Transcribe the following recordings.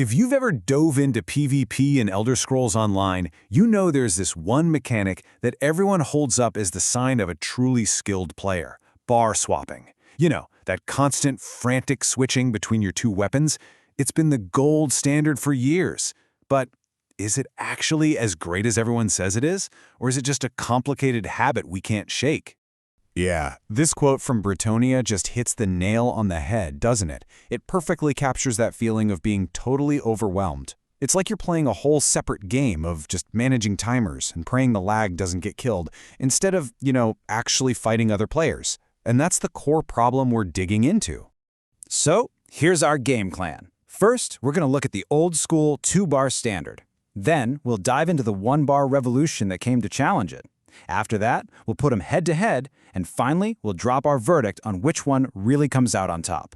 If you've ever dove into PvP in Elder Scrolls Online, you know there's this one mechanic that everyone holds up as the sign of a truly skilled player: bar swapping. You know, that constant, frantic switching between your two weapons. It's been the gold standard for years. But is it actually as great as everyone says it is? Or is it just a complicated habit we can't shake? Yeah, this quote from Britonia just hits the nail on the head, doesn't it? It perfectly captures that feeling of being totally overwhelmed. It's like you're playing a whole separate game of just managing timers and praying the lag doesn't get killed, instead of, actually fighting other players. And that's the core problem we're digging into. So, here's our game plan. First, we're going to look at the old-school 2-bar standard. Then, we'll dive into the 1-bar revolution that came to challenge it. After that, we'll put them head-to-head, and finally, we'll drop our verdict on which one really comes out on top.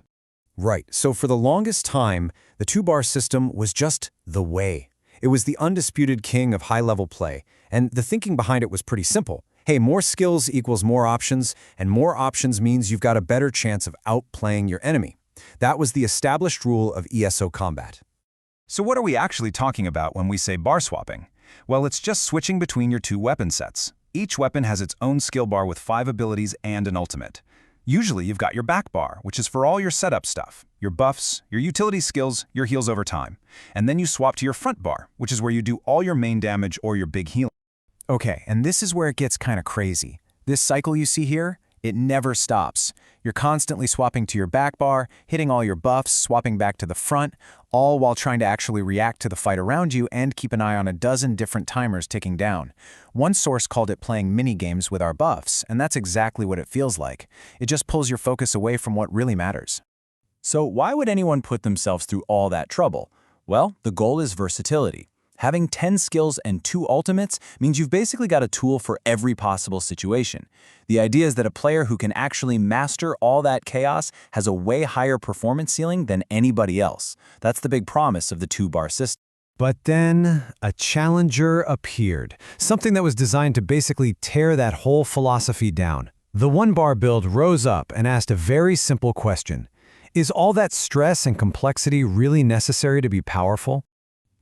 Right, so for the longest time, the 2-bar system was just the way. It was the undisputed king of high-level play, and the thinking behind it was pretty simple. Hey, more skills equals more options, and more options means you've got a better chance of outplaying your enemy. That was the established rule of ESO combat. So what are we actually talking about when we say bar swapping? Well, it's just switching between your two weapon sets. Each weapon has its own skill bar with 5 abilities and an ultimate. Usually you've got your back bar, which is for all your setup stuff, your buffs, your utility skills, your heals over time. And then you swap to your front bar, which is where you do all your main damage or your big healing. Okay, and this is where it gets kind of crazy. This cycle you see here, it never stops. You're constantly swapping to your back bar, hitting all your buffs, swapping back to the front, all while trying to actually react to the fight around you and keep an eye on a dozen different timers ticking down. One source called it playing mini-games with our buffs, and that's exactly what it feels like. It just pulls your focus away from what really matters. So why would anyone put themselves through all that trouble? Well, the goal is versatility. Having 10 skills and 2 ultimates means you've basically got a tool for every possible situation. The idea is that a player who can actually master all that chaos has a way higher performance ceiling than anybody else. That's the big promise of the 2-bar system. But then a challenger appeared, something that was designed to basically tear that whole philosophy down. The 1-bar build rose up and asked a very simple question. Is all that stress and complexity really necessary to be powerful?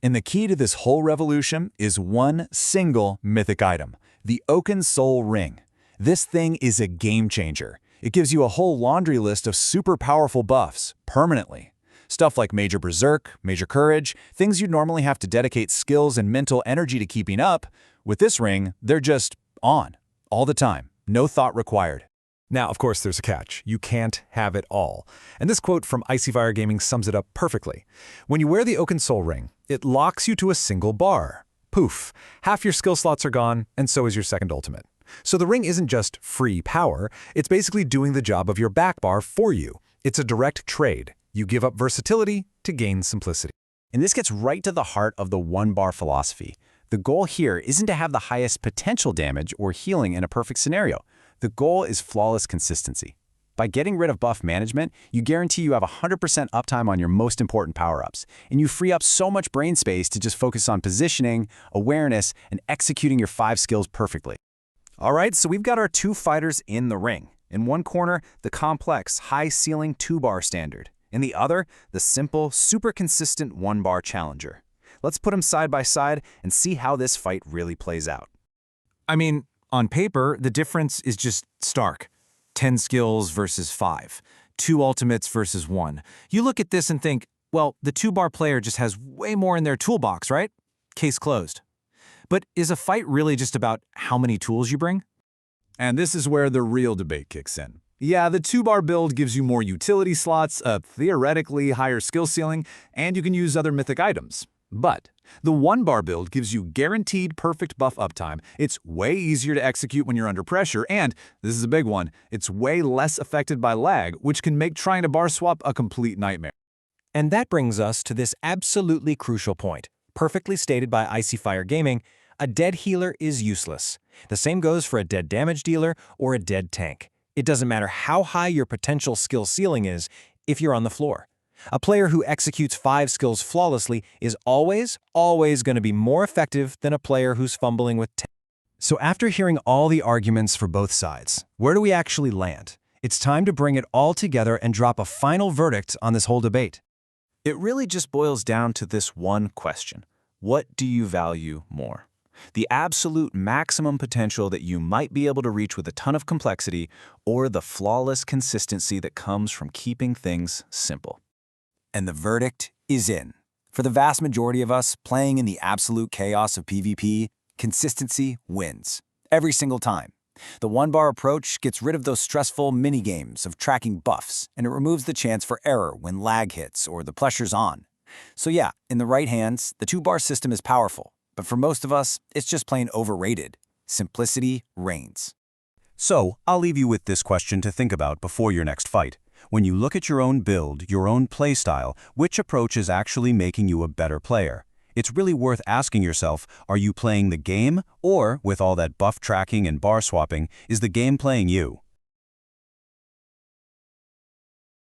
And the key to this whole revolution is one single mythic item, the Oaken Soul Ring. This thing is a game changer. It gives you a whole laundry list of super powerful buffs, permanently. Stuff like Major Berserk, Major Courage, things you'd normally have to dedicate skills and mental energy to keeping up. With this ring, they're just on, all the time, no thought required. Now, of course, there's a catch. You can't have it all. And this quote from Icy Fire Gaming sums it up perfectly. When you wear the Oaken Soul Ring, it locks you to a single bar. Poof, half your skill slots are gone, and so is your second ultimate. So the ring isn't just free power, it's basically doing the job of your back bar for you. It's a direct trade. You give up versatility to gain simplicity. And this gets right to the heart of the 1-bar philosophy. The goal here isn't to have the highest potential damage or healing in a perfect scenario. The goal is flawless consistency. By getting rid of buff management, you guarantee you have 100% uptime on your most important power-ups, and you free up so much brain space to just focus on positioning, awareness, and executing your 5 skills perfectly. All right, so we've got our 2 fighters in the ring. In one corner, the complex, high-ceiling 2-bar standard. In the other, the simple, super consistent 1-bar challenger. Let's put them side by side and see how this fight really plays out. I mean, on paper, the difference is just stark. 10 skills versus 5. 2 ultimates versus 1. You look at this and think, well, the 2-bar player just has way more in their toolbox, right? Case closed. But is a fight really just about how many tools you bring? And this is where the real debate kicks in. Yeah, the 2-bar build gives you more utility slots, a theoretically higher skill ceiling, and you can use other mythic items. But the 1-bar build gives you guaranteed perfect buff uptime. It's way easier to execute when you're under pressure, and, this is a big one, it's way less affected by lag, which can make trying to bar swap a complete nightmare. And that brings us to this absolutely crucial point, perfectly stated by Icy Fire Gaming: a dead healer is useless. The same goes for a dead damage dealer or a dead tank. It doesn't matter how high your potential skill ceiling is if you're on the floor. A player who executes 5 skills flawlessly is always going to be more effective than a player who's fumbling with 10. So after hearing all the arguments for both sides, where do we actually land? It's time to bring it all together and drop a final verdict on this whole debate. It really just boils down to this one question. What do you value more? The absolute maximum potential that you might be able to reach with a ton of complexity, or the flawless consistency that comes from keeping things simple? And the verdict is in. For the vast majority of us playing in the absolute chaos of PvP, consistency wins. Every single time. The one-bar approach gets rid of those stressful mini-games of tracking buffs, and it removes the chance for error when lag hits or the pressure's on. So yeah, in the right hands, the two-bar system is powerful, but for most of us, it's just plain overrated. Simplicity reigns. So, I'll leave you with this question to think about before your next fight. When you look at your own build, your own playstyle, which approach is actually making you a better player? It's really worth asking yourself, are you playing the game, or, with all that buff tracking and bar swapping, is the game playing you?